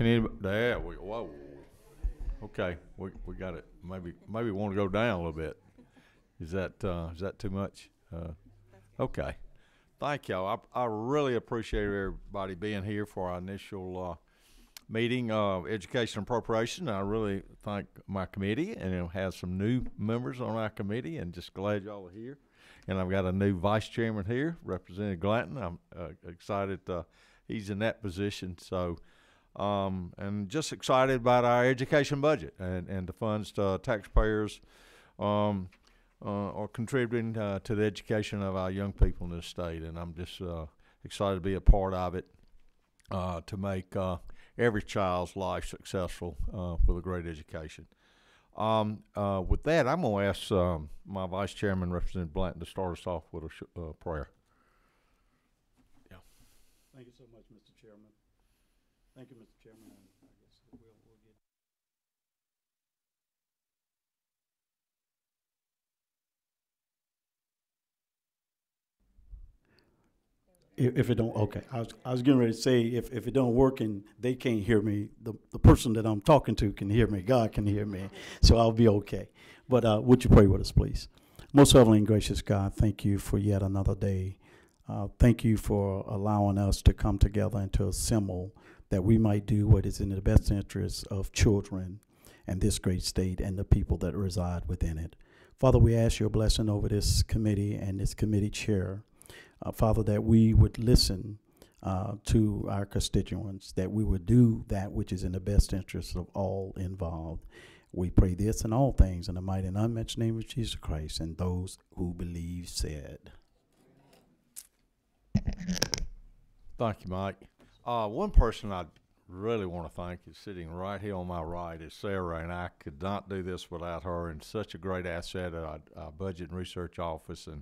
Can anybody, there, whoa. Okay, we got it. Maybe we want to go down a little bit. Is that too much? Okay. Thank y'all. I really appreciate everybody being here for our initial meeting of Education and Appropriation. I really thank my committee, and it has some new members on our committee, and just glad y'all are here. And I've got a new vice chairman here, Representative Glanton. I'm excited he's in that position. So, and just excited about our education budget and the funds to taxpayers are contributing to the education of our young people in this state. And I'm just excited to be a part of it to make every child's life successful with a great education. With that, I'm going to ask my Vice Chairman, Representative Blanton, to start us off with a prayer. Yeah. Thank you so much, Mr. Chairman. Thank you, Mr. Chairman. And I guess we'll get. If it don't, okay. I was getting ready to say, if it don't work and they can't hear me, the person that I'm talking to can hear me. God can hear me, so I'll be okay. But would you pray with us, please? Most heavenly and gracious God, thank you for yet another day. Thank you for allowing us to come together and to assemble that we might do what is in the best interest of children and this great state and the people that reside within it. Father, we ask your blessing over this committee and this committee chair. Father, that we would listen to our constituents, that we would do that which is in the best interest of all involved. We pray this and all things in the mighty and unmatched name of Jesus Christ, and those who believe said. Thank you, Mike. One person I really want to thank is sitting right here on my right is Sarah, and I could not do this without her, and such a great asset at our Budget and Research Office, and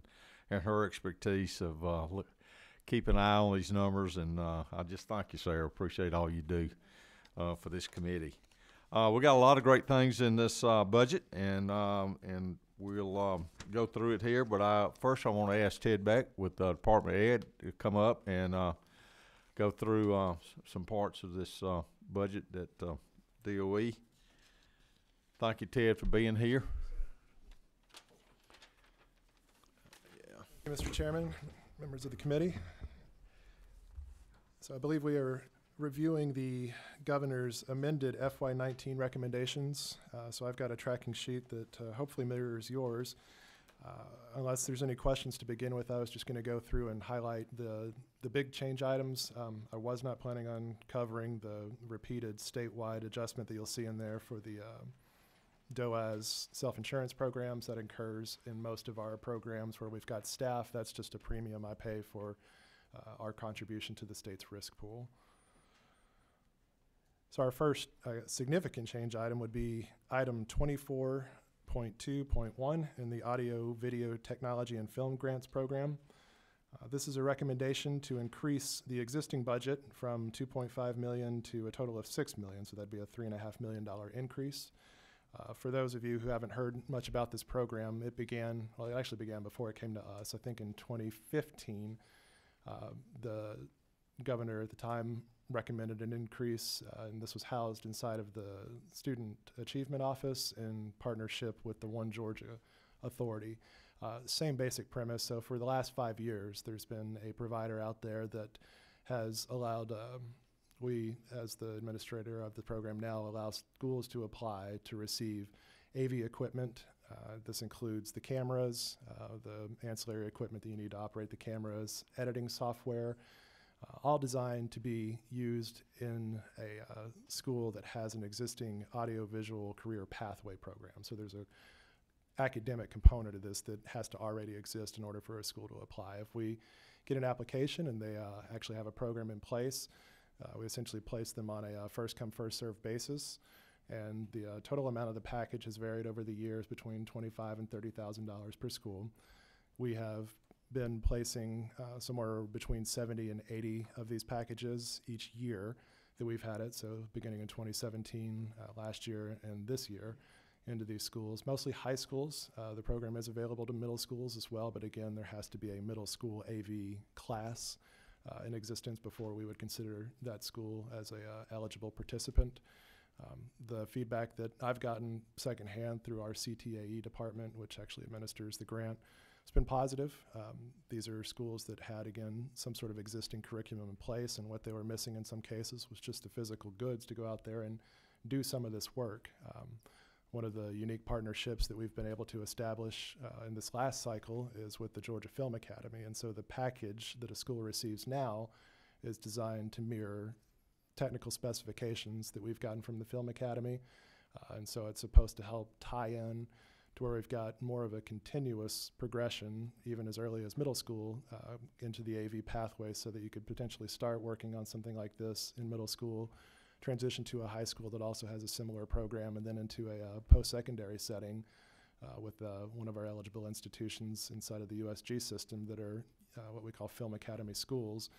her expertise of keeping an eye on these numbers. And I just thank you, Sarah. Appreciate all you do for this committee. We got a lot of great things in this budget, and we'll go through it here. But first, I want to ask Ted Beck with the Department of Ed to come up and go through some parts of this budget that DOE. Thank you, Ted, for being here. Mr. Chairman, members of the committee. So I believe we are reviewing the governor's amended FY19 recommendations. So I've got a tracking sheet that hopefully mirrors yours. Unless there's any questions to begin with, I was just going to go through and highlight the big change items. I was not planning on covering the repeated statewide adjustment that you'll see in there for the DOAS self-insurance programs that occurs in most of our programs where we've got staff. That's just a premium I pay for our contribution to the state's risk pool. So our first significant change item would be item 24.2.1 in the Audio, Video, Technology, and Film Grants program. This is a recommendation to increase the existing budget from $2.5 million to a total of $6 million, so that'd be a $3.5 million increase. For those of you who haven't heard much about this program, it actually began before it came to us. I think in 2015, the governor at the time recommended an increase, and this was housed inside of the Student Achievement Office in partnership with the One Georgia Authority. Same basic premise. So for the last 5 years, there's been a provider out there that has allowed we, as the administrator of the program now, allow schools to apply to receive AV equipment. This includes the cameras, the ancillary equipment that you need to operate the cameras, editing software, all designed to be used in a school that has an existing audiovisual career pathway program. So there's an academic component of this that has to already exist in order for a school to apply. If we get an application and they actually have a program in place, we essentially place them on a first-come, first-served basis, and the total amount of the package has varied over the years between $25,000 and $30,000 per school. We have been placing somewhere between 70 and 80 of these packages each year that we've had it, so beginning in 2017, last year, and this year, into these schools, mostly high schools. The program is available to middle schools as well, but again, there has to be a middle school AV class in existence before we would consider that school as a eligible participant. The feedback that I've gotten secondhand through our CTAE department, which actually administers the grant, it's been positive. These are schools that had, again, some sort of existing curriculum in place, and what they were missing in some cases was just the physical goods to go out there and do some of this work. One of the unique partnerships that we've been able to establish in this last cycle is with the Georgia Film Academy, and so the package that a school receives now is designed to mirror technical specifications that we've gotten from the Film Academy, and so it's supposed to help tie in to where we've got more of a continuous progression, even as early as middle school, into the AV pathway, so that you could potentially start working on something like this in middle school, transition to a high school that also has a similar program, and then into a post-secondary setting with one of our eligible institutions inside of the USG system that are what we call Film Academy schools.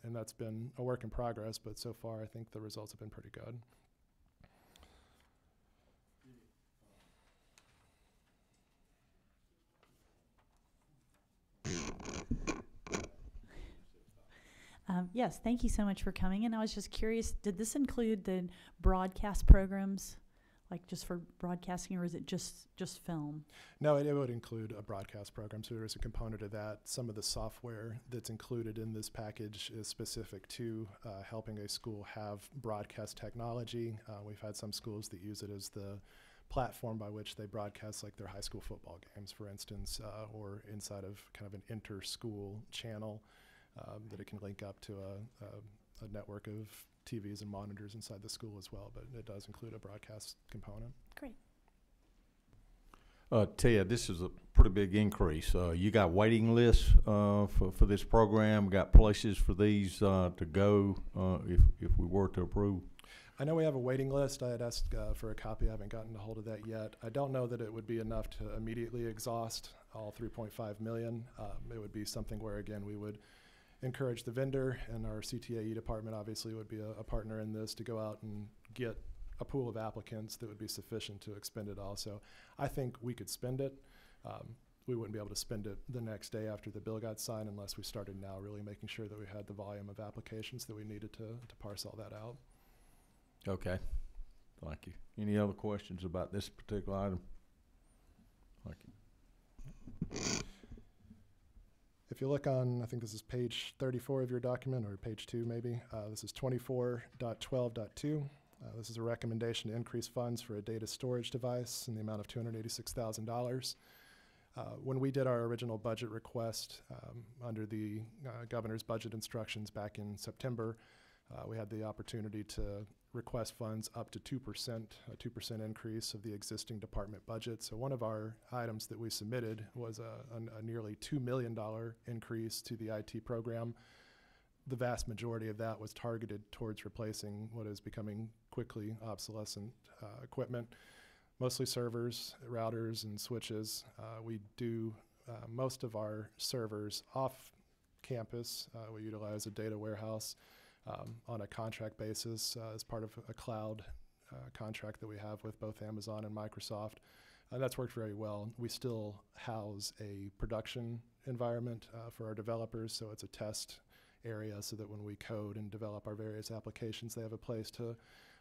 And that's been a work in progress, but so far I think the results have been pretty good. Yes, thank you so much for coming in. I was just curious, did this include the broadcast programs, like just for broadcasting, or is it just film? No, it would include a broadcast program, so there is a component of that. Some of the software that's included in this package is specific to helping a school have broadcast technology. We've had some schools that use it as the platform by which they broadcast like their high school football games, for instance, or inside of kind of an inter-school channel that it can link up to a network of TVs and monitors inside the school as well, but it does include a broadcast component. Great. Ted, this is a pretty big increase. You got waiting lists for this program, got places for these to go if we were to approve? I know we have a waiting list. I had asked for a copy. I haven't gotten a hold of that yet. I don't know that it would be enough to immediately exhaust all 3.5 million. It would be something where, again, we would encourage the vendor, and our CTAE department obviously would be a partner in this, to go out and get a pool of applicants that would be sufficient to expend it all. So I think we could spend it. We wouldn't be able to spend it the next day after the bill got signed unless we started now really making sure that we had the volume of applications that we needed to parse all that out. Okay, thank you. Any other questions about this particular item? Thank you. If you look on, I think this is page 34 of your document, or page 2 maybe, this is 24.12.2. This is a recommendation to increase funds for a data storage device in the amount of $286,000. When we did our original budget request under the governor's budget instructions back in September, we had the opportunity to request funds up to 2%, a 2% increase of the existing department budget. So one of our items that we submitted was a nearly $2 million increase to the IT program. The vast majority of that was targeted towards replacing what is becoming quickly obsolescent equipment, mostly servers, routers, and switches. We do most of our servers off campus. We utilize a data warehouse on a contract basis as part of a cloud contract that we have with both Amazon and Microsoft. That's worked very well. We still house a production environment for our developers, so it's a test area so that when we code and develop our various applications, they have a place to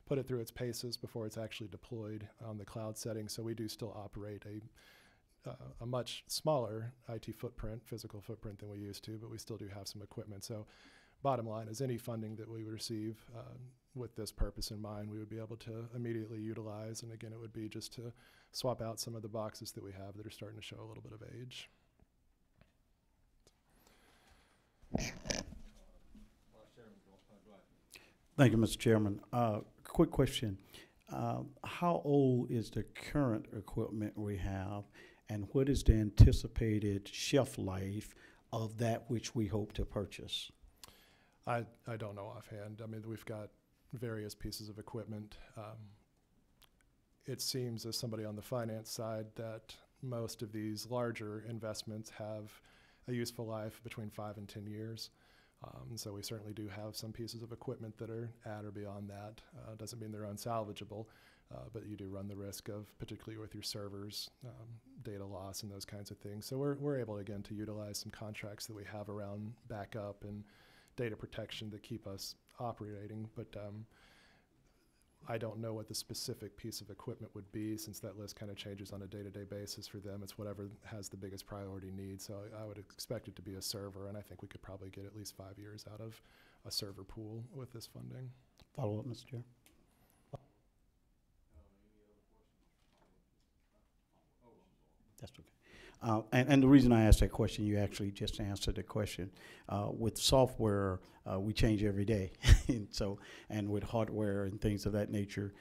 put it through its paces before it's actually deployed on the cloud setting. So we do still operate a much smaller IT footprint, physical footprint than we used to, but we still do have some equipment. So bottom line is, any funding that we would receive with this purpose in mind, we would be able to immediately utilize. And again, it would be just to swap out some of the boxes that we have that are starting to show a little bit of age. Thank you, Mr. Chairman. Quick question. How old is the current equipment we have, and what is the anticipated shelf life of that which we hope to purchase? I don't know offhand. I mean, we've got various pieces of equipment. It seems, as somebody on the finance side, that most of these larger investments have a useful life between 5 and 10 years. So we certainly do have some pieces of equipment that are at or beyond that. Doesn't mean they're unsalvageable, but you do run the risk of, particularly with your servers, data loss and those kinds of things. So we're able, again, to utilize some contracts that we have around backup and data protection that keep us operating, but I don't know what the specific piece of equipment would be, since that list kind of changes on a day-to-day basis for them. It's whatever has the biggest priority need. So I would expect it to be a server, and I think we could probably get at least 5 years out of a server pool with this funding. Follow up, Mr. Chair. That's okay. And the reason I asked that question, you actually just answered the question. With software, we change every day. and with hardware and things of that nature,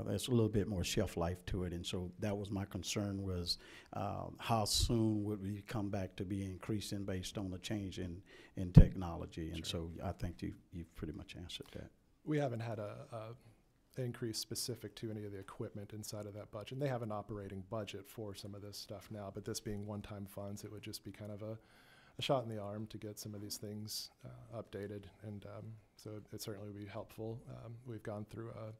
there's a little bit more shelf life to it. And so that was my concern, was how soon would we come back to be increasing based on the change in technology? And Sure. so I think you've pretty much answered that. We haven't had a increase specific to any of the equipment inside of that budget. And they have an operating budget for some of this stuff now, but this being one-time funds, it would just be kind of a shot in the arm to get some of these things updated. And so it certainly would be helpful. We've gone through a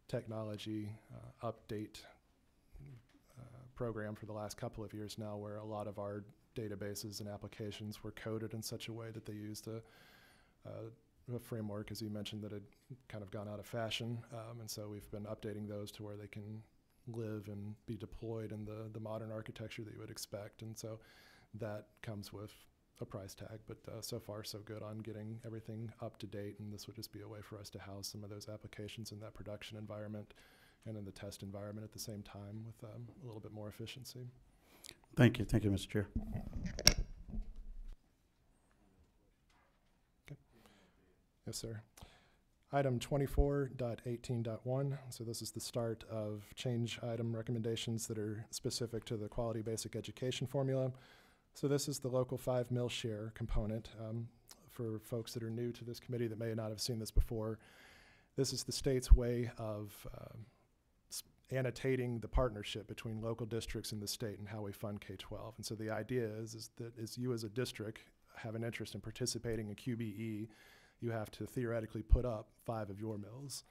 technology update program for the last couple of years now, where a lot of our databases and applications were coded in such a way that they used a framework, as you mentioned, that had kind of gone out of fashion. And so we've been updating those to where they can live and be deployed in the modern architecture that you would expect. And so that comes with a price tag, but so far so good on getting everything up to date. And this would just be a way for us to house some of those applications in that production environment and in the test environment at the same time with a little bit more efficiency. Thank you. Thank you, Mr. Chair. Yes, sir. Item 24.18.1. So this is the start of change item recommendations that are specific to the quality basic education formula. So this is the local 5 mil share component. For folks that are new to this committee that may not have seen this before, this is the state's way of annotating the partnership between local districts and the state and how we fund K-12. And so the idea is that as you as a district have an interest in participating in QBE, you have to theoretically put up 5 of your mills.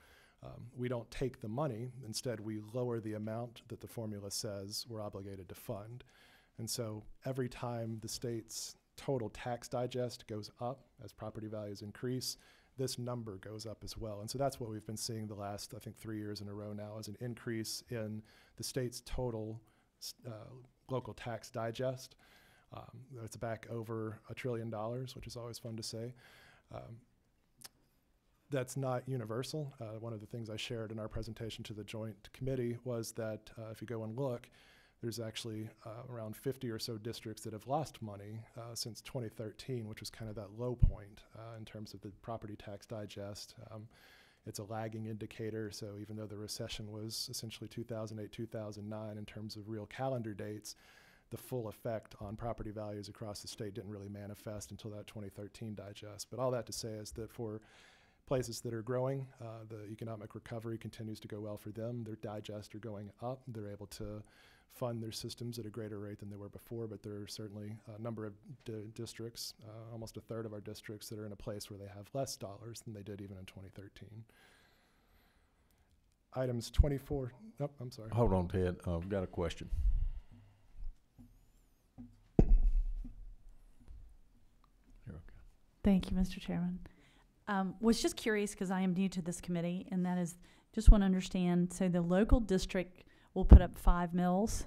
We don't take the money. Instead, we lower the amount that the formula says we're obligated to fund. And so every time the state's total tax digest goes up as property values increase, this number goes up as well. And so that's what we've been seeing the last, I think, 3 years in a row now, is an increase in the state's total local tax digest. It's back over $1 trillion, which is always fun to say. That's not universal. One of the things I shared in our presentation to the Joint Committee was that if you go and look, there's actually around 50 or so districts that have lost money since 2013, which was kind of that low point in terms of the property tax digest. It's a lagging indicator, so even though the recession was essentially 2008, 2009 in terms of real calendar dates, the full effect on property values across the state didn't really manifest until that 2013 digest. But all that to say is that for places that are growing, the economic recovery continues to go well for them. Their digests are going up. They're able to fund their systems at a greater rate than they were before, but there are certainly a number of districts, almost a third of our districts, that are in a place where they have less dollars than they did even in 2013. Items 24, oh, I'm sorry. Hold on, Ted. I've got a question. Here we go. Thank you, Mr. Chairman. Was just curious, because I am new to this committee, and that is, just want to understand, so the local district will put up 5 mills,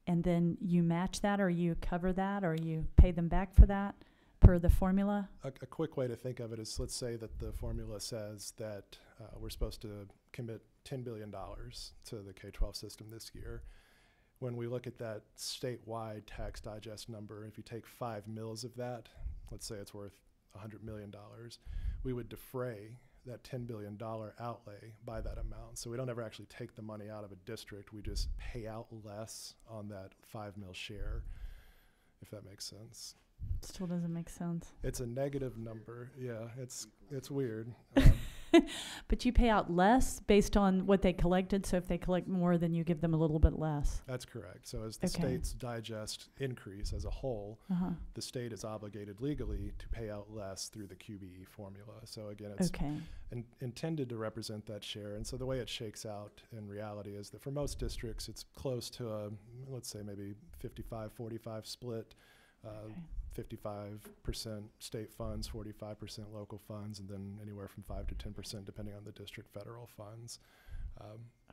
and then you match that, or you cover that, or you pay them back for that per the formula? A quick way to think of it is, let's say that the formula says that we're supposed to commit $10 billion to the K-12 system this year. When we look at that statewide tax digest number, if you take 5 mills of that, let's say it's worth $100 million, we would defray that $10 billion outlay by that amount. So we don't ever actually take the money out of a district. We just pay out less on that 5 mil share, if that makes sense. Still doesn't make sense. It's a negative number. Yeah, it's weird. But you pay out less based on what they collected, so if they collect more, then you give them a little bit less. That's correct. So as the Okay. state's digest increase as a whole, the state is obligated legally to pay out less through the QBE formula. So again, it's Okay. intended to represent that share. And so the way it shakes out in reality is that for most districts, it's close to a, let's say maybe 55-45 split. Okay. 55% state funds, 45% local funds, and then anywhere from 5 to 10% depending on the district federal funds.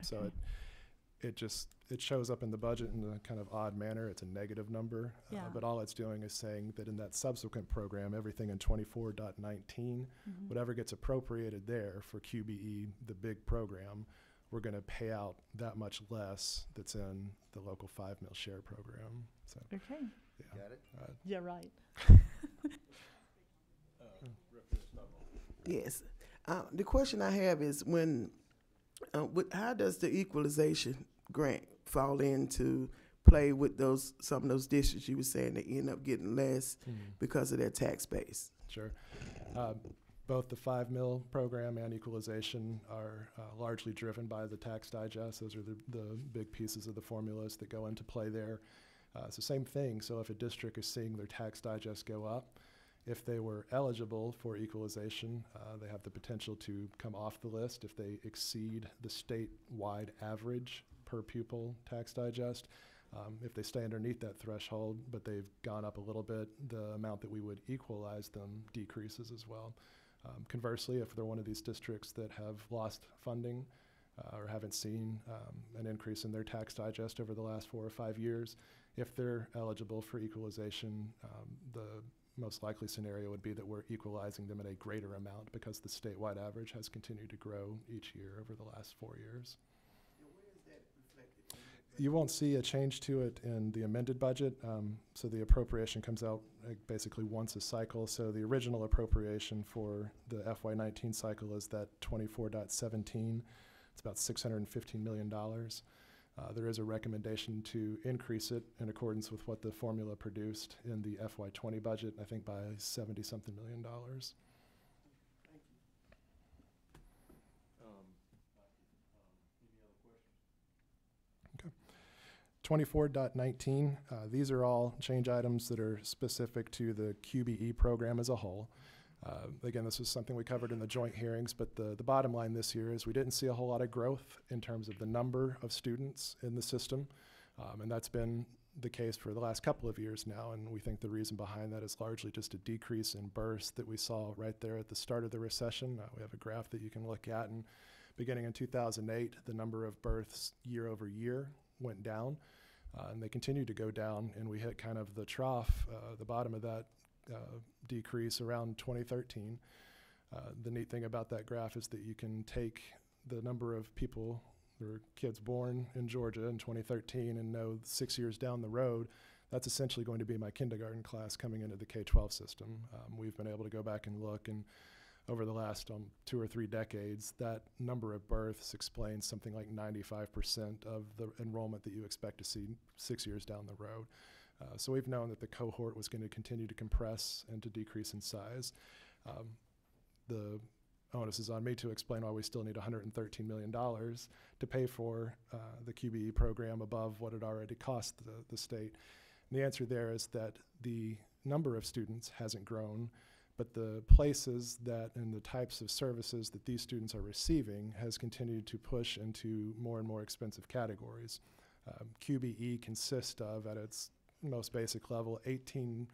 So Okay. it shows up in the budget in a kind of odd manner. It's a negative number, Yeah. but all it's doing is saying that in that subsequent program, everything in 24.19, Mhm. whatever gets appropriated there for QBE, the big program, we're going to pay out that much less that's in the local 5 mil share program. So, Okay. yeah. Got it? Yeah, right. Yes. The question I have is how does the equalization grant fall into play with some of those districts you were saying that end up getting less because of their tax base? Sure. Both the 5 mil program and equalization are largely driven by the tax digest. Those are the big pieces of the formulas that go into play there. It's the same thing. So if a district is seeing their tax digest go up, if they were eligible for equalization, they have the potential to come off the list if they exceed the statewide average per pupil tax digest. If they stay underneath that threshold, but they've gone up a little bit, the amount that we would equalize them decreases as well. Conversely, if they're one of these districts that have lost funding or haven't seen an increase in their tax digest over the last 4 or 5 years, if they're eligible for equalization, the most likely scenario would be that we're equalizing them at a greater amount because the statewide average has continued to grow each year over the last 4 years. You won't see a change to it in the amended budget. So the appropriation comes out basically once a cycle. So the original appropriation for the FY19 cycle is that 24.17. It's about $615 million. There is a recommendation to increase it in accordance with what the formula produced in the FY20 budget, I think by 70-something million dollars. 24.19, these are all change items that are specific to the QBE program as a whole. Again, this was something we covered in the joint hearings, but the bottom line this year is we didn't see a whole lot of growth in terms of the number of students in the system, and that's been the case for the last couple of years now, and we think the reason behind that is largely just a decrease in births that we saw right there at the start of the recession. We have a graph that you can look at, and beginning in 2008, the number of births year over year went down. And they continued to go down, and we hit kind of the trough, the bottom of that decrease around 2013. The neat thing about that graph is that you can take the number of people or kids born in Georgia in 2013 and know 6 years down the road, that's essentially going to be my kindergarten class coming into the K-12 system. We've been able to go back and look, and over the last 2 or 3 decades, that number of births explains something like 95% of the enrollment that you expect to see 6 years down the road. So we've known that the cohort was going to continue to compress and to decrease in size. The onus is on me to explain why we still need $113 million to pay for the QBE program above what it already cost the state. And the answer there is that the number of students hasn't grown, but the places that and the types of services that these students are receiving has continued to push into more and more expensive categories. QBE consists of, at its most basic level, 18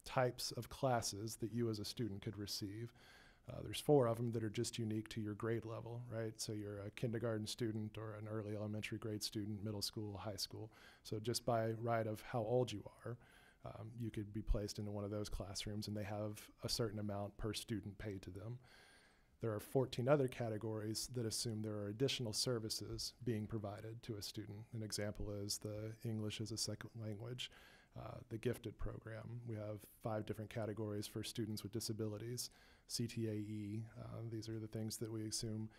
types of classes that you as a student could receive. There's 4 of them that are just unique to your grade level, right? So you're a kindergarten student or an early elementary grade student, middle school, high school. So just by right of how old you are, you could be placed into one of those classrooms, and they have a certain amount per student paid to them. There are 14 other categories that assume there are additional services being provided to a student. An example is the English as a second language, the gifted program. We have 5 different categories for students with disabilities, CTAE. These are the things that we assume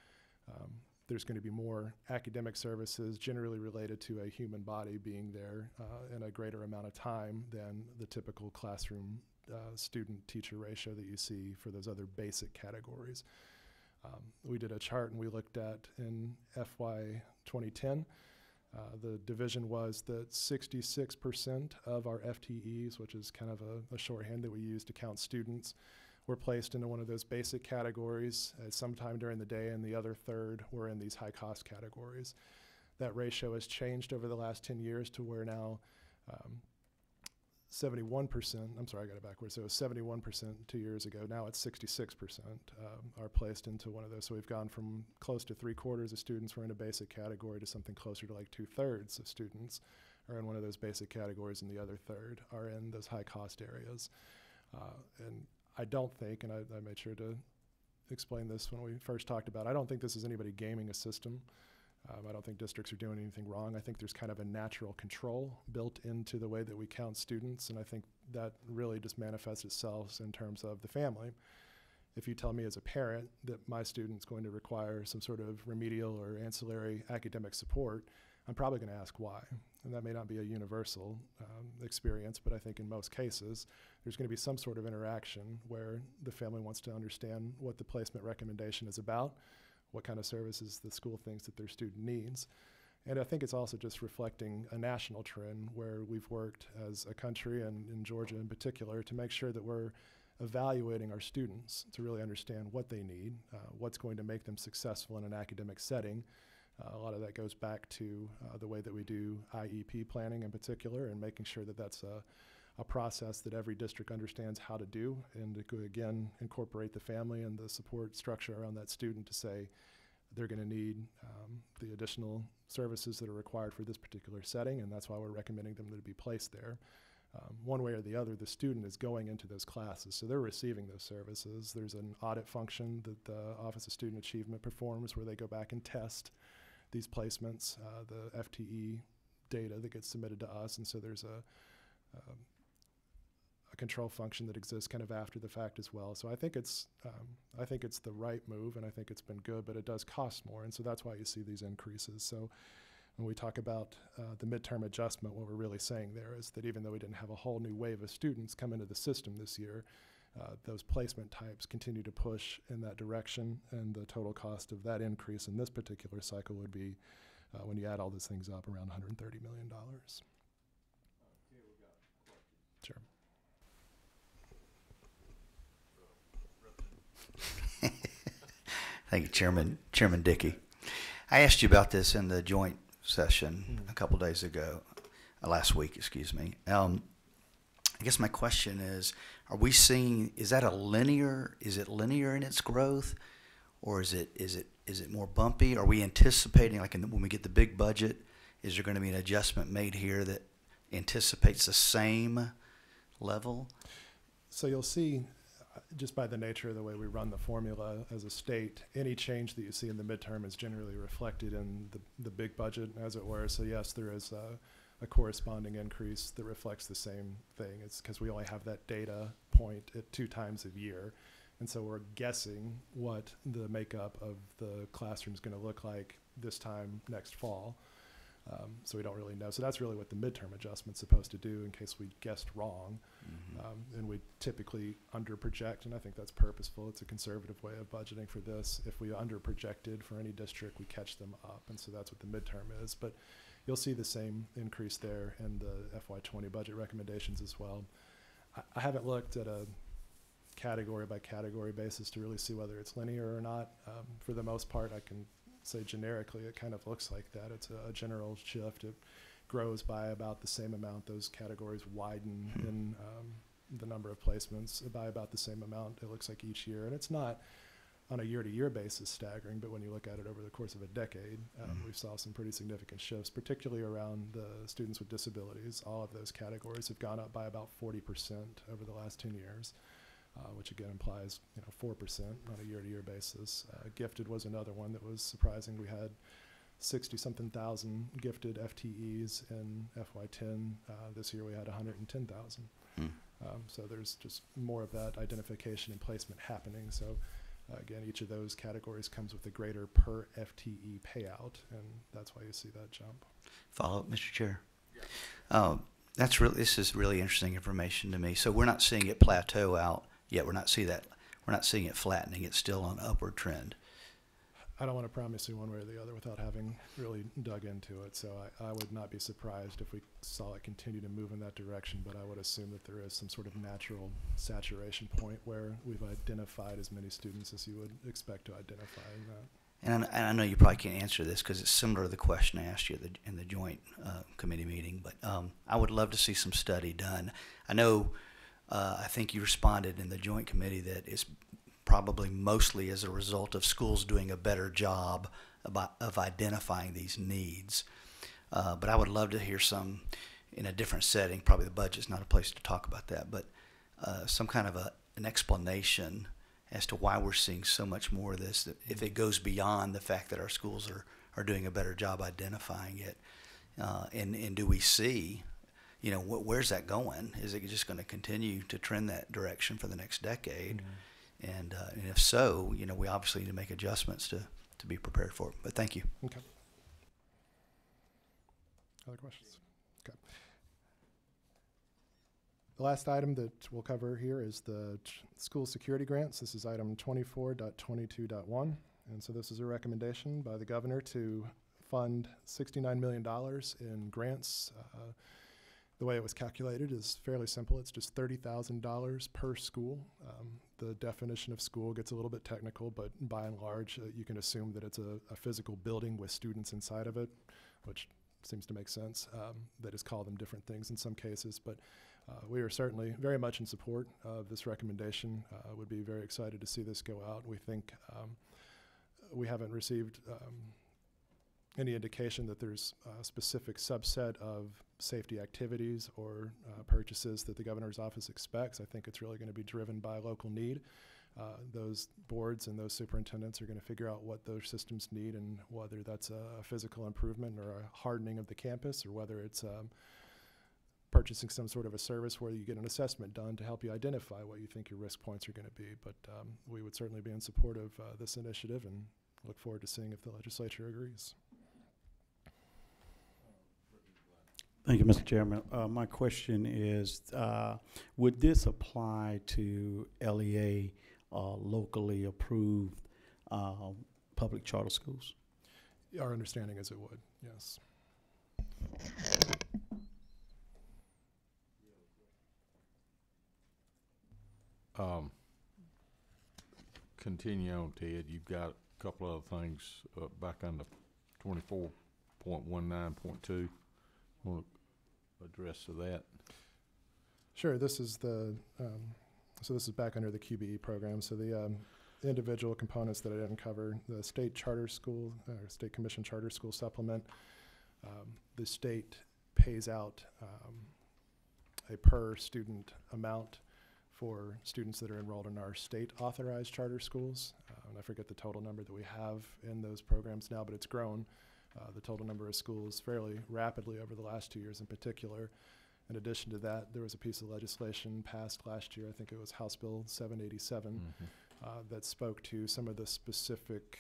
there's going to be more academic services generally related to a human body being there in a greater amount of time than the typical classroom student-teacher ratio that you see for those other basic categories. We did a chart and we looked at in FY 2010, the division was that 66% of our FTEs, which is kind of a shorthand that we use to count students, were placed into one of those basic categories at some time during the day, and the other third were in these high-cost categories. That ratio has changed over the last 10 years to where now 71%, I'm sorry, I got it backwards. So it was 71% 2 years ago. Now it's 66% are placed into one of those. So we've gone from close to 3/4 of students who are in a basic category to something closer to like 2/3 of students are in one of those basic categories, and the other third are in those high cost areas. And I don't think, and I made sure to explain this when we first talked about it, I don't think this is anybody gaming a system. I don't think districts are doing anything wrong. I think there's kind of a natural control built into the way that we count students, and I think that really just manifests itself in terms of the family. If you tell me as a parent that my student's going to require some sort of remedial or ancillary academic support, I'm probably going to ask why. And that may not be a universal experience, but I think in most cases, there's going to be some sort of interaction where the family wants to understand what the placement recommendation is about, what kind of services the school thinks that their student needs. And I think it's also just reflecting a national trend where we've worked as a country, and in Georgia in particular, to make sure that we're evaluating our students to really understand what they need, what's going to make them successful in an academic setting. A lot of that goes back to the way that we do IEP planning in particular, and making sure that that's a process that every district understands how to do, and to again incorporate the family and the support structure around that student to say they're going to need the additional services that are required for this particular setting, and that's why we're recommending them to be placed there. One way or the other, the student is going into those classes, so they're receiving those services. There's an audit function that the Office of Student Achievement performs where they go back and test these placements, the FTE data that gets submitted to us, and so there's a control function that exists kind of after the fact as well. So I think it's the right move, and I think it's been good, but it does cost more, and so that's why you see these increases. So when we talk about the midterm adjustment, what we're really saying there is that even though we didn't have a whole new wave of students come into the system this year, those placement types continue to push in that direction, and the total cost of that increase in this particular cycle would be, when you add all these things up, around $130 million. Sure. Thank you, Chairman Dickey. I asked you about this in the joint session a couple days ago, last week, excuse me. I guess my question is, are we seeing, is it linear in its growth, or is it more bumpy? Are we anticipating, like when we get the big budget, is there going to be an adjustment made here that anticipates the same level? So you'll see, just by the nature of the way we run the formula as a state, any change that you see in the midterm is generally reflected in the big budget, as it were. So yes, there is a corresponding increase that reflects the same thing. It's because we only have that data point at 2 times a year. And so we're guessing what the makeup of the classroom is going to look like this time next fall. So we don't really know. So that's really what the midterm adjustment's supposed to do in case we guessed wrong. And we typically under-project, and I think that's purposeful. It's a conservative way of budgeting for this. If we under-projected for any district, we catch them up, and so that's what the midterm is. But you'll see the same increase there in the FY20 budget recommendations as well. I haven't looked at a category-by-category basis to really see whether it's linear or not. For the most part, I can say generically it kind of looks like that. It's a general shift. It grows by about the same amount. Those categories widen in the number of placements by about the same amount, it looks like, each year. And it's not on a year-to-year basis staggering, but when you look at it over the course of a decade, we saw some pretty significant shifts, particularly around the students with disabilities. All of those categories have gone up by about 40% over the last 10 years. Which again implies 4% on a year-to-year basis. Gifted was another one that was surprising. We had 60-something thousand gifted FTEs in FY10. This year we had 110,000. So there's just more of that identification and placement happening. So again, each of those categories comes with a greater per FTE payout, and that's why you see that jump. Follow up, Mr. Chair. This is really interesting information to me. So we're not seeing it plateau out yet. We're not seeing it flattening. It's still on an upward trend. I don't want to promise you one way or the other without having really dug into it. So I would not be surprised if we saw it continue to move in that direction, but I would assume that there is some sort of natural saturation point where we've identified as many students as you would expect to identify in that. and I know you probably can't answer this because it's similar to the question I asked you in the joint committee meeting, but I would love to see some study done. I know, I think you responded in the joint committee that it's probably mostly as a result of schools doing a better job of identifying these needs. But I would love to hear some, in a different setting, probably the budget's not a place to talk about that, but some kind of an explanation as to why we're seeing so much more of this, that if it goes beyond the fact that our schools are doing a better job identifying it. And do we see, where's that going? Is it just going to continue to trend that direction for the next decade? Mm-hmm. And if so, we obviously need to make adjustments to be prepared for it. But thank you. Okay. Other questions? Okay. The last item that we'll cover here is the school security grants. This is item 24.22.1. And so this is a recommendation by the governor to fund $69 million in grants. The way it was calculated is fairly simple. It's just $30,000 per school. The definition of school gets a little bit technical, but by and large, you can assume that it's a physical building with students inside of it, which seems to make sense. They just call them different things in some cases, but we are certainly very much in support of this recommendation. Would be very excited to see this go out. We think we haven't received any indication that there's a specific subset of safety activities or purchases that the governor's office expects. I think it's really going to be driven by local need. Those boards and those superintendents are going to figure out what those systems need, and whether that's a physical improvement or a hardening of the campus, or whether it's purchasing some sort of a service where you get an assessment done to help you identify what you think your risk points are going to be. But we would certainly be in support of this initiative and look forward to seeing if the legislature agrees. Thank you, Mr. Chairman. My question is, would this apply to LEA locally approved public charter schools? Our understanding is it would, yes. Continue on, Ted. You've got a couple other things back on the 24.19.2. Want to address to that? Sure. This is the so this is back under the QBE program. So the individual components that I didn't cover: the state charter school, state commission charter school supplement. The state pays out a per student amount for students that are enrolled in our state authorized charter schools. And I forget the total number that we have in those programs now, but it's grown. The total number of schools fairly rapidly over the last 2 years in particular. In addition to that, there was a piece of legislation passed last year, I think it was House Bill 787, that spoke to some of the specific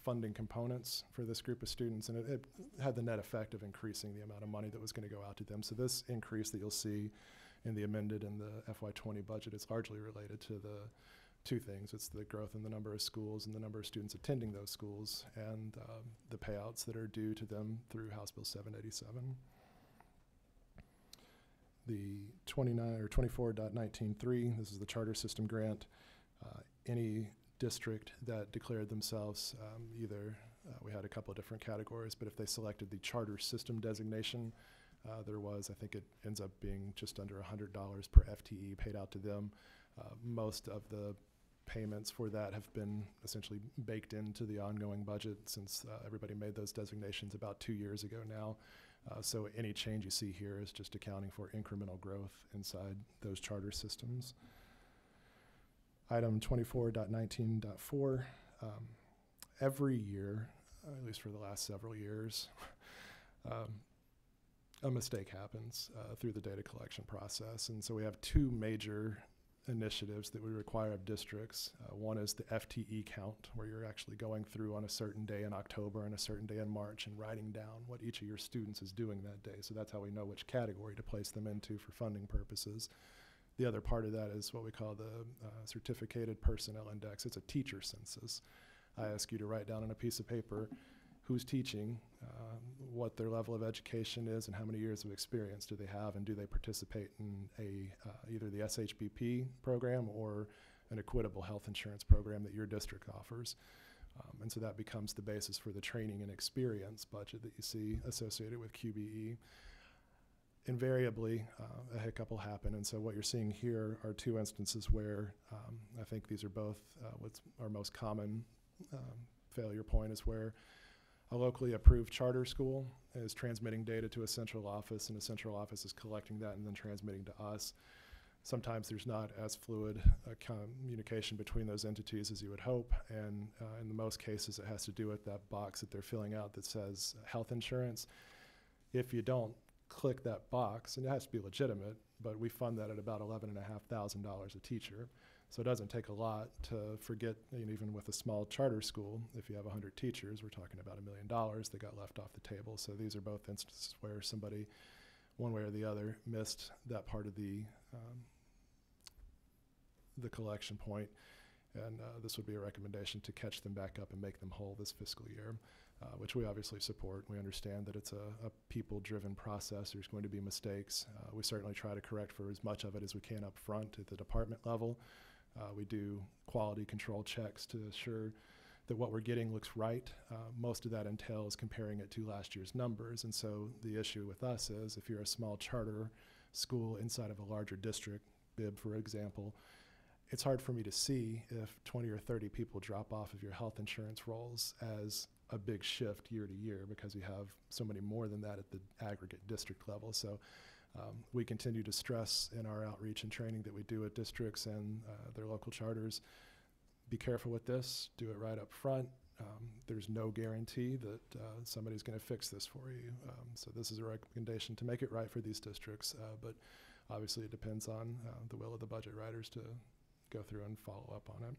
funding components for this group of students, and it had the net effect of increasing the amount of money that was going to go out to them. So this increase that you'll see in the amended and the FY20 budget is largely related to the two things. It's the growth in the number of schools and the number of students attending those schools, and the payouts that are due to them through House Bill 787. The 24.19.3, this is the charter system grant. Any district that declared themselves either, we had a couple of different categories, but if they selected the charter system designation, there was, I think it ends up being just under $100 per FTE paid out to them. Most of the payments for that have been essentially baked into the ongoing budget since everybody made those designations about 2 years ago now. So any change you see here is just accounting for incremental growth inside those charter systems. Item 24.19.4, every year, at least for the last several years, a mistake happens through the data collection process. And so we have two major initiatives that we require of districts. One is the FTE count, where you're actually going through on a certain day in October and a certain day in March and writing down what each of your students is doing that day. So that's how we know which category to place them into for funding purposes. The other part of that is what we call the Certificated Personnel Index. It's a teacher census. I ask you to write down on a piece of paper who's teaching, what their level of education is, and how many years of experience do they have, and do they participate in either the SHBP program or an equitable health insurance program that your district offers. And so that becomes the basis for the training and experience budget that you see associated with QBE. Invariably, a hiccup will happen, and so what you're seeing here are two instances where I think these are both what's our most common failure point is where a locally approved charter school is transmitting data to a central office, and a central office is collecting that and then transmitting to us. Sometimes there's not as fluid communication between those entities as you would hope, and in the most cases it has to do with that box that they're filling out that says health insurance. If you don't click that box, and it has to be legitimate, but we fund that at about $11,500 a teacher. So it doesn't take a lot to forget, even with a small charter school, if you have 100 teachers, we're talking about $1 million that got left off the table. So these are both instances where somebody, one way or the other, missed that part of the collection point. And this would be a recommendation to catch them back up and make them whole this fiscal year, which we obviously support. We understand that it's a people-driven process. There's going to be mistakes. We certainly try to correct for as much of it as we can up front at the department level. We do quality control checks to assure that what we're getting looks right. Most of that entails comparing it to last year's numbers. And so the issue with us is if you're a small charter school inside of a larger district, BIB for example, it's hard for me to see if 20 or 30 people drop off of your health insurance rolls as a big shift year to year, because you have so many more than that at the aggregate district level. So we continue to stress in our outreach and training that we do at districts and their local charters, be careful with this, do it right up front. There's no guarantee that somebody's going to fix this for you. So this is a recommendation to make it right for these districts, but obviously it depends on the will of the budget writers to go through and follow up on it.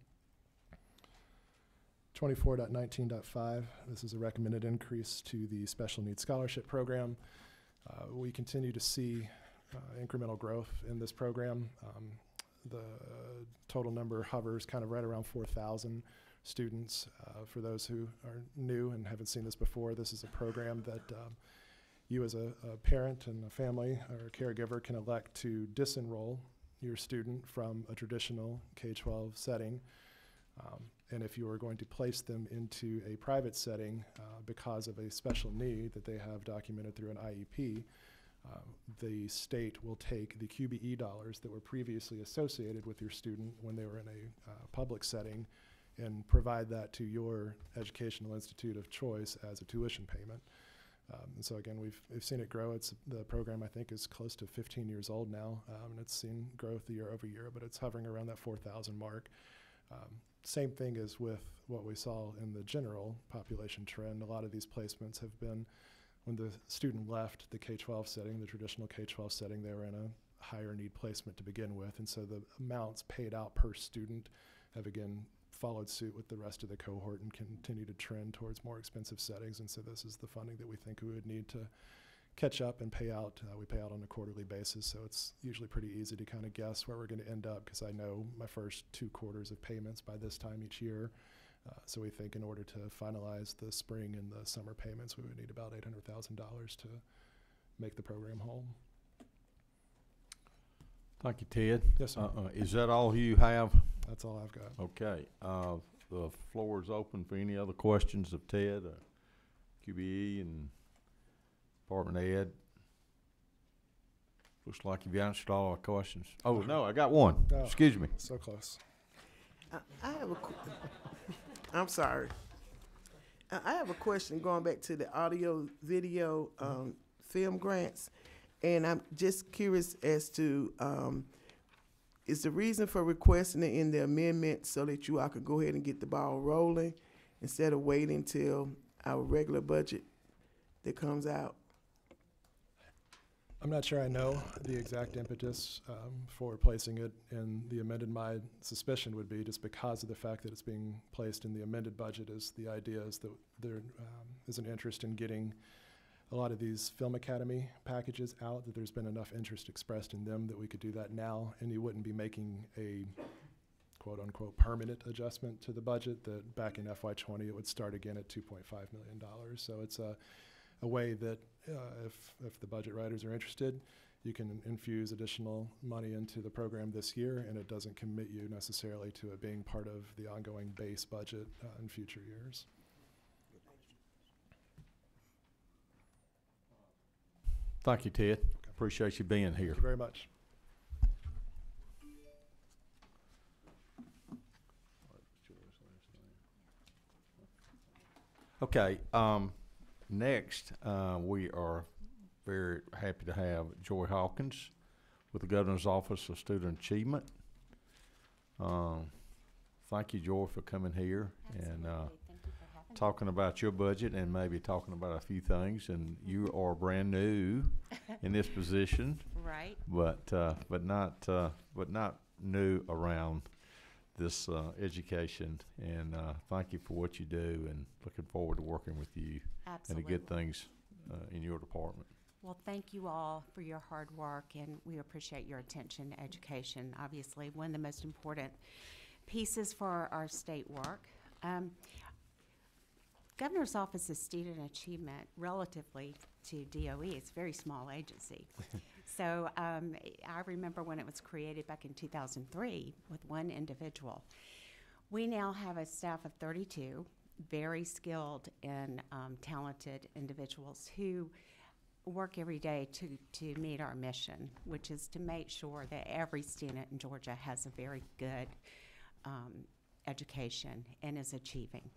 24.19.5, this is a recommended increase to the special needs scholarship program. We continue to see incremental growth in this program. The total number hovers kind of right around 4,000 students. For those who are new and haven't seen this before, this is a program that you as a parent and a family or a caregiver can elect to disenroll your student from a traditional K-12 setting. And if you are going to place them into a private setting because of a special need that they have documented through an IEP, the state will take the QBE dollars that were previously associated with your student when they were in a public setting and provide that to your educational institute of choice as a tuition payment. And so again, we've seen it grow. The program, I think, is close to 15 years old now, and it's seen growth year over year, but it's hovering around that 4,000 mark. Same thing as with what we saw in the general population trend. A lot of these placements have been when the student left the K-12 setting, the traditional K-12 setting, they were in a higher need placement to begin with. And so the amounts paid out per student have again followed suit with the rest of the cohort and continue to trend towards more expensive settings. And so this is the funding that we think we would need to catch up and pay out. We pay out on a quarterly basis, so it's usually pretty easy to kind of guess where we're going to end up, because I know my first 2 quarters of payments by this time each year. So we think in order to finalize the spring and the summer payments, we would need about $800,000 to make the program whole. Thank you, Ted. Yes, sir. Is that all you have? That's all I've got. Okay. The floor is open for any other questions of Ted, QBE, and Department of Ed. Looks like you've answered all our questions. Oh, no, I got one. Oh, Excuse me. So close. I have a I'm sorry. I have a question going back to the audio video film grants, and I'm just curious as to is the reason for requesting it in the amendment so that you all could go ahead and get the ball rolling instead of waiting till our regular budget that comes out? I'm not sure I know the exact impetus for placing it in the amended. My suspicion would be just because of the fact that it's being placed in the amended budget, is the idea is that there is an interest in getting a lot of these Film Academy packages out, that there's been enough interest expressed in them that we could do that now, and you wouldn't be making a quote-unquote permanent adjustment to the budget, that back in FY20 it would start again at $2.5 million. So it's a way that if the budget writers are interested you can infuse additional money into the program this year, and it doesn't commit you necessarily to it being part of the ongoing base budget in future years. Thank you, Ted. Appreciate you being here. Thank you very much. Okay, next, we are very happy to have Joy Hawkins with the Governor's Office of Student Achievement. Thank you, Joy, for coming here and Thank you for having talking about your budget and maybe talking about a few things. And you are brand new in this position, me. Right. but not new around this education. And thank you for what you do, and looking forward to working with you Absolutely. and to get things in your department. Well, thank you all for your hard work, and we appreciate your attention to education. Obviously, one of the most important pieces for our state work. Governor's Office of Student Achievement, relatively to DOE, it's a very small agency. So I remember when it was created back in 2003 with one individual. We now have a staff of 32, very skilled and talented individuals who work every day to meet our mission, which is to make sure that every student in Georgia has a very good education and is achieving.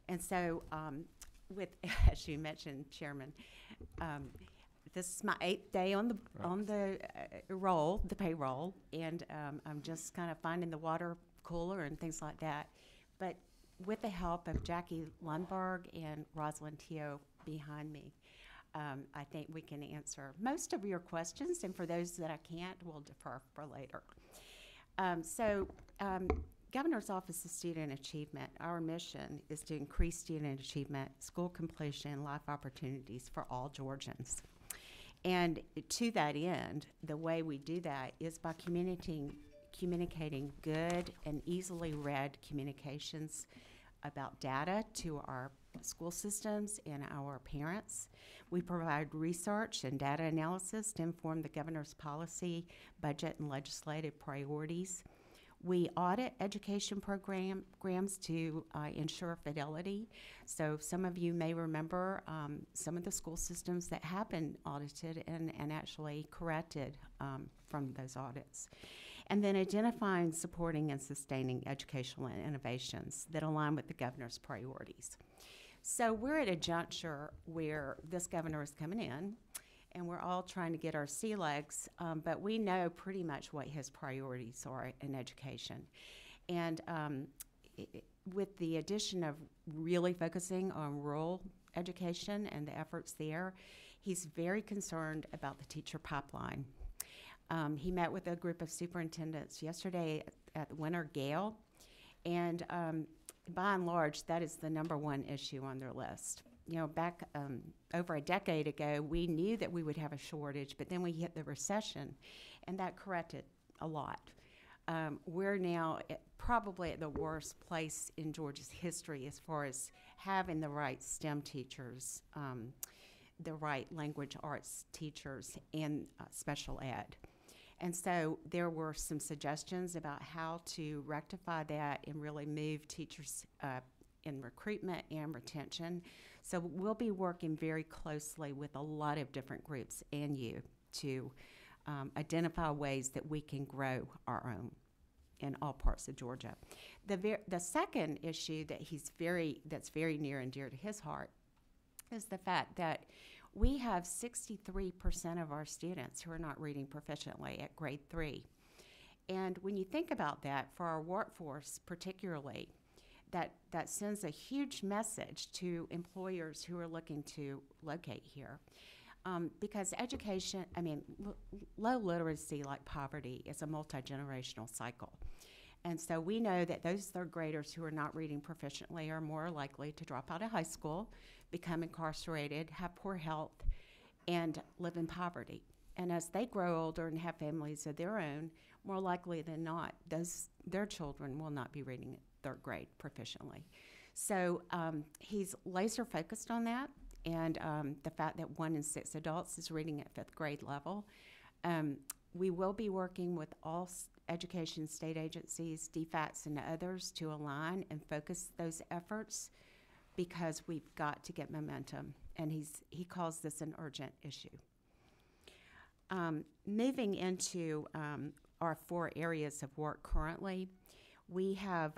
And so with, as you mentioned, Chairman, this is my 8th day on the the payroll, and I'm just kind of finding the water cooler and things like that. But with the help of Jackie Lundberg and Rosalind Teo behind me, I think we can answer most of your questions, and for those that I can't, we'll defer for later. Governor's Office of Student Achievement, our mission is to increase student achievement, school completion, and life opportunities for all Georgians. And to that end, the way we do that is by communicating good and easily read communications about data to our school systems and our parents. We provide research and data analysis to inform the governor's policy, budget, and legislative priorities. We audit education programs to ensure fidelity. So some of you may remember some of the school systems that have been audited and actually corrected from those audits. And then identifying, supporting, and sustaining educational innovations that align with the governor's priorities. So we're at a juncture where this governor is coming in, and we're all trying to get our sea legs, but we know pretty much what his priorities are in education. And with the addition of really focusing on rural education and the efforts there, he's very concerned about the teacher pipeline. He met with a group of superintendents yesterday at the Winter Gale, and by and large, that is the #1 issue on their list. You know, back over a decade ago, we knew that we would have a shortage, but then we hit the recession, and that corrected a lot. We're now probably at the worst place in Georgia's history as far as having the right STEM teachers, the right language arts teachers, and special ed. And so there were some suggestions about how to rectify that and really move teachers in recruitment and retention. So we'll be working very closely with a lot of different groups and you to identify ways that we can grow our own in all parts of Georgia. The second issue that that's very near and dear to his heart is the fact that we have 63% of our students who are not reading proficiently at grade 3. And when you think about that, for our workforce particularly, that sends a huge message to employers who are looking to locate here. Because education, low literacy like poverty is a multi-generational cycle. And so we know that those third graders who are not reading proficiently are more likely to drop out of high school, become incarcerated, have poor health, and live in poverty. And as they grow older and have families of their own, more likely than not, their children will not be reading at 3rd grade proficiently. So he's laser focused on that, and the fact that 1 in 6 adults is reading at 5th grade level. We will be working with all education state agencies, DFATs, and others to align and focus those efforts because we've got to get momentum, and he calls this an urgent issue. Moving into our 4 areas of work currently, we have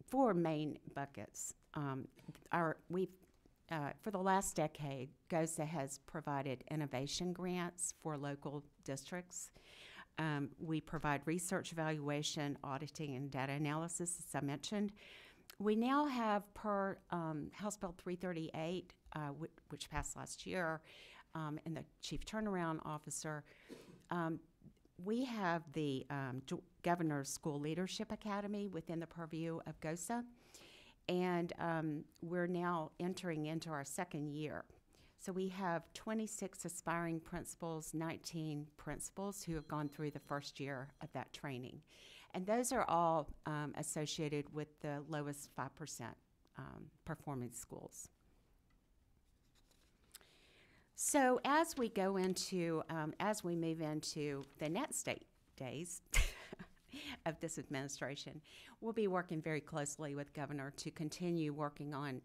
4 main buckets. For the last decade, GOSA has provided innovation grants for local districts. We provide research evaluation, auditing, and data analysis, as I mentioned. We now have, per House Bill 338, which passed last year, and the Chief Turnaround Officer, we have the Governor's School Leadership Academy within the purview of GOSA, and we're now entering into our 2nd year. So we have 26 aspiring principals, 19 principals who have gone through the 1st year of that training. And those are all associated with the lowest 5% performing schools. So as we go into, as we move into the next days of this administration, we'll be working very closely with Governor to continue working on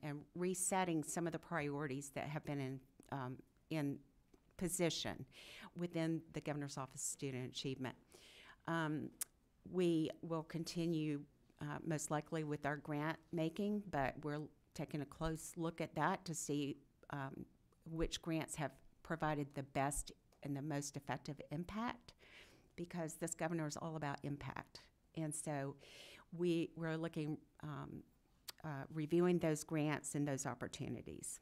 and resetting some of the priorities that have been in position within the Governor's Office of Student Achievement. We will continue most likely with our grant making, but we're taking a close look at that to see which grants have provided the best and the most effective impact, because this governor is all about impact. And so we're looking, reviewing those grants and those opportunities.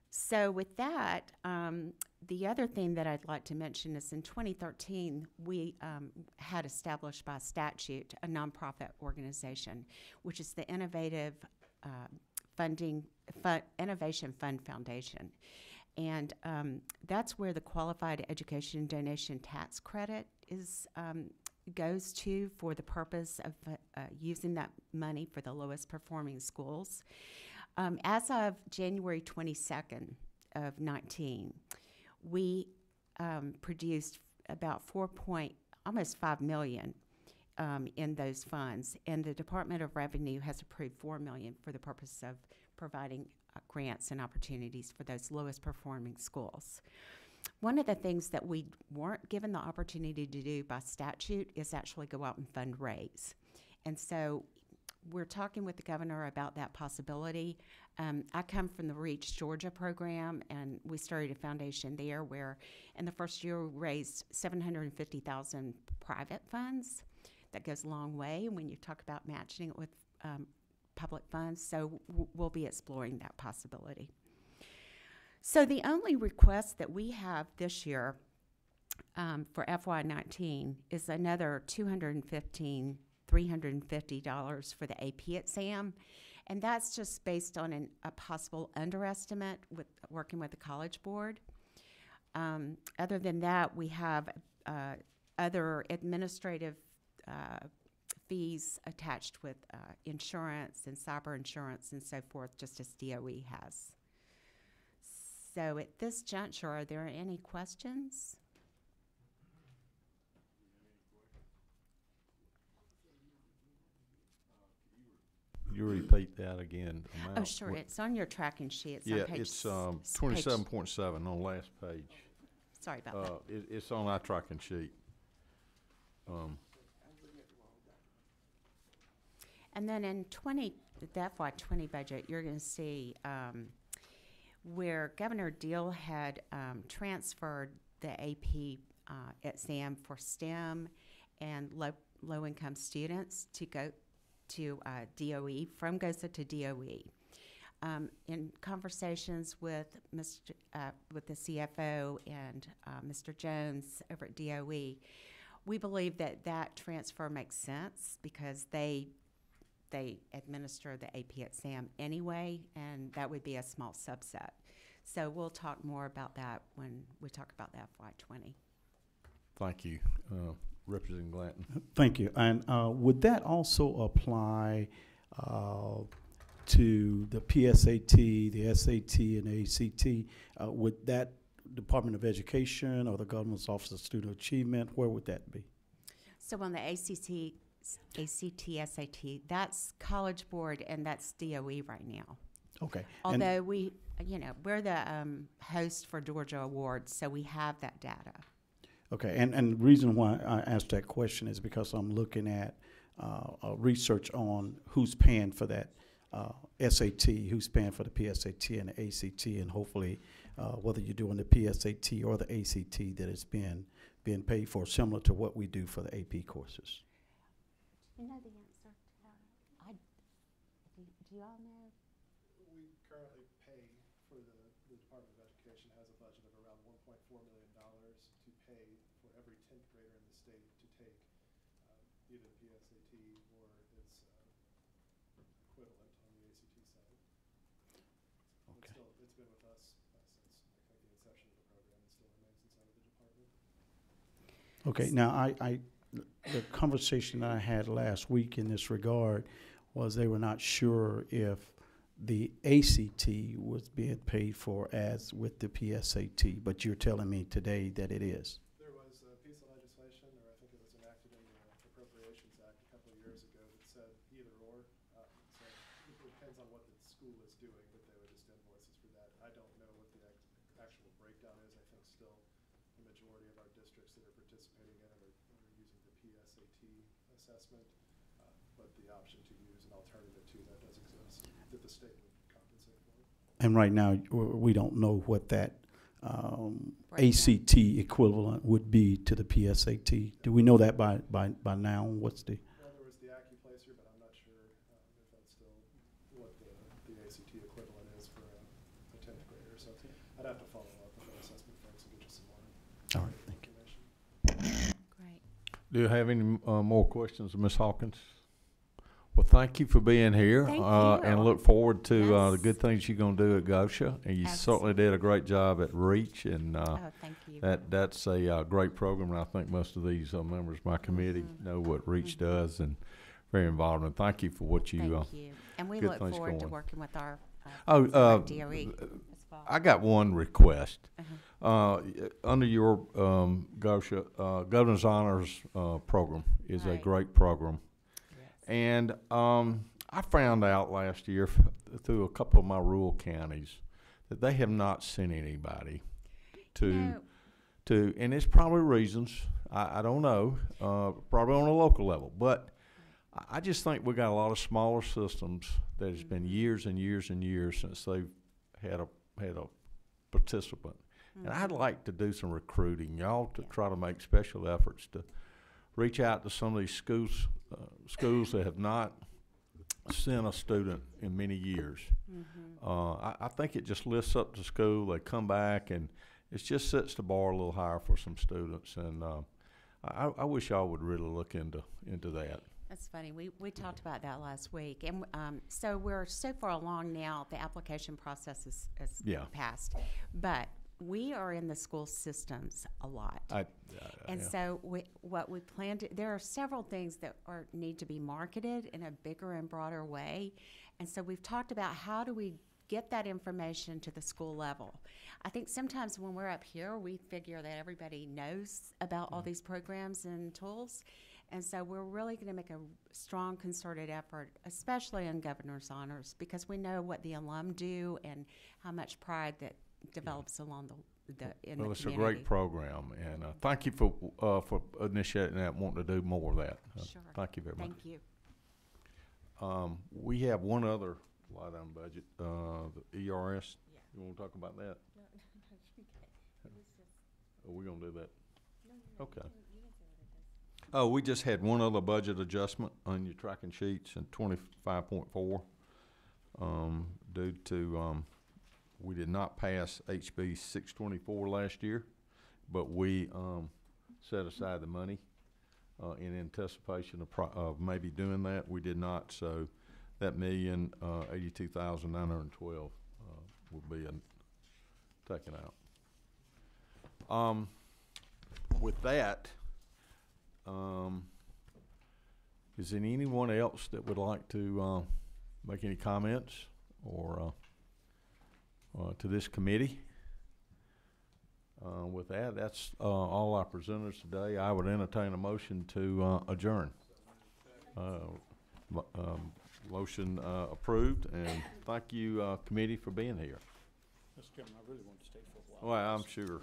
So with that, the other thing that I'd like to mention is in 2013, we had established by statute a nonprofit organization, which is the Innovation Fund Foundation. And that's where the Qualified Education Donation Tax Credit goes to for the purpose of using that money for the lowest performing schools. As of January 22nd of 19, we produced about almost $5 million in those funds, and the Department of Revenue has approved $4 million for the purpose of providing grants and opportunities for those lowest performing schools. One of the things that we weren't given the opportunity to do by statute is actually go out and fundraise. And so we're talking with the governor about that possibility. I come from the Reach Georgia program, and we started a foundation there where in the first year we raised $750,000 private funds. That goes a long way when you talk about matching it with public funds, so we'll be exploring that possibility. So the only request that we have this year for FY19 is another $350 for the AP exam, and that's just based on a possible underestimate with working with the College Board. Other than that, we have other administrative fees attached with insurance and cyber insurance and so forth, just as DOE has. So at this juncture, are there any questions? You repeat that again. Oh, sure. It's on your tracking sheet. It's yeah, on page it's 27.7 on the last page. Sorry about that. It's on our tracking sheet. And then in the FY20 budget, you're going to see where Governor Deal had transferred the AP exam for STEM and low-income students to go to DOE, from GOSA to DOE. In conversations with the CFO and Mr. Jones over at DOE, we believe that transfer makes sense because they administer the AP exam anyway, and that would be a small subset. So we'll talk more about that when we talk about the FY20. Thank you, Representative Glanton. Thank you. And would that also apply to the PSAT, the SAT, and the ACT? Would that Department of Education or the Government's Office of Student Achievement? Where would that be? So on the ACT, SAT, that's College Board and that's DOE right now. Okay. Although we're the host for Georgia Awards, so we have that data. Okay, and the reason why I asked that question is because I'm looking at research on who's paying for that SAT, who's paying for the PSAT and the ACT, and hopefully whether you're doing the PSAT or the ACT, that it's being paid for, similar to what we do for the AP courses. You know the answer to that? Do y'all know? We currently pay for the Department of Education has a budget of around $1.4 million to pay for every 10th grader in the state to take either PSAT or its equivalent on the ACT side. Okay. It's been with us since I think the inception of the program and still remains inside of the department. Okay, now the conversation that I had last week in this regard was they were not sure if the ACT was being paid for as with the PSAT, but you're telling me today that it is. There was a piece of legislation, or I think it was enacted in the Appropriations Act a couple of years ago that said either or. So it depends on what the school is doing, but they would just invoices for that. I don't know what the actual breakdown is. I think still the majority of our districts that are participating in it are using the PSAT assessment, but the option to use an alternative to that does exist that the state would compensate for. And right now, we don't know what that Breakdown. ACT equivalent would be to the PSAT. Do we know that by now? What's the? Well, there was the AccuPlacer, but I'm not sure if that's still what the ACT equivalent is for a 10th grader. So I'd have to follow up with our assessment folks and get you some more All right, thank you. information. Great. Do you have any more questions of Ms. Hawkins? Well, thank you for being here. Thank you. And look forward to the Yes. good things you're going to do at Gosha. And you certainly did a great job at REACH. And Oh, thank you. that's a great program. And I think most of these members of my committee know what REACH does and very involved. And thank you for what you Thank you. And we good look things forward to going. working with our I DOE as well. got one request. Uh-huh. Under your Gosha Governor's Honors program is a Right. great program. Yes. And I found out last year through a couple of my rural counties that they have not sent anybody to, No. and it's probably reasons, I don't know, probably on a local level. But I just think we got a lot of smaller systems that it's been years and years and years since they've had a participant. And I'd like to do some recruiting, y'all, to try to make special efforts to reach out to some of these schools that have not sent a student in many years. I think it just lifts up the school. They come back, and it just sets the bar a little higher for some students. And I wish y'all would really look into that. That's funny. We talked about that last week. And so we're so far along now, the application process is Yeah. passed. But we are in the school systems a lot. And Yeah. so what we plan to, there are several things that need to be marketed in a bigger and broader way. And so we've talked about how do we get that information to the school level. I think sometimes when we're up here, we figure that everybody knows about all these programs and tools. And so we're really going to make a strong concerted effort, especially in Governor's Honors, because we know what the alum do and how much pride that develops along in the community. It's a great program, and thank you for initiating that, wanting to do more of that. Sure. Thank you very much. Thank you. We have one other line item budget, the ERS. Yeah. You want to talk about that? Are we going to do that? Okay. Oh, we just had one other budget adjustment on your tracking sheets in 25.4 due to we did not pass HB 624 last year, but we set aside the money in anticipation of maybe doing that. We did not, so that $1,082,912 will be taken out. With that, is there anyone else that would like to make any comments or to this committee? With that, that's all our presenters today. I would entertain a motion to adjourn. Motion approved, and thank you, committee, for being here. Mr. Chairman, I really want to stay for a while. Well, I'm sure.